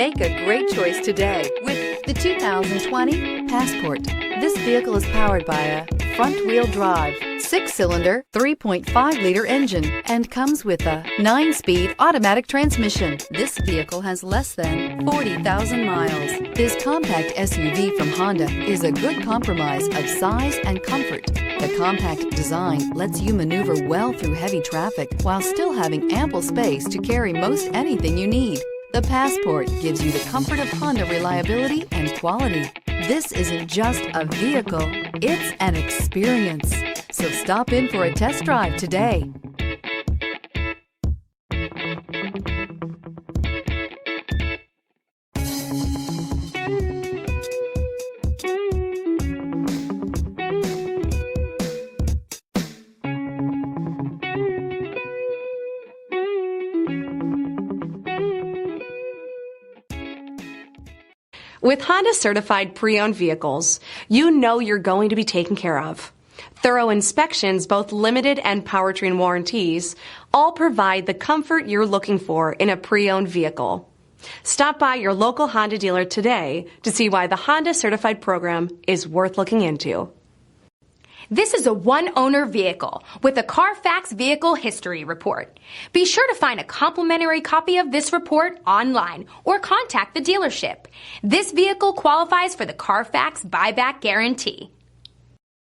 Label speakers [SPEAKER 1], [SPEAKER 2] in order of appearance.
[SPEAKER 1] Make a great choice today with the 2020 Passport. This vehicle is powered by a front-wheel drive, 6-cylinder, 3.5-liter engine and comes with a 9-speed automatic transmission. This vehicle has less than 40,000 miles. This compact SUV from Honda is a good compromise of size and comfort. The compact design lets you maneuver well through heavy traffic while still having ample space to carry most anything you need. The Passport gives you the comfort of Honda reliability and quality. This isn't just a vehicle, it's an experience. So stop in for a test drive today.
[SPEAKER 2] With Honda certified pre-owned vehicles, you know you're going to be taken care of. Thorough inspections, both limited and powertrain warranties, all provide the comfort you're looking for in a pre-owned vehicle. Stop by your local Honda dealer today to see why the Honda certified program is worth looking into.
[SPEAKER 3] This is a one-owner vehicle with a CARFAX Vehicle History Report. Be sure to find a complimentary copy of this report online or contact the dealership. This vehicle qualifies for the CARFAX Buyback Guarantee.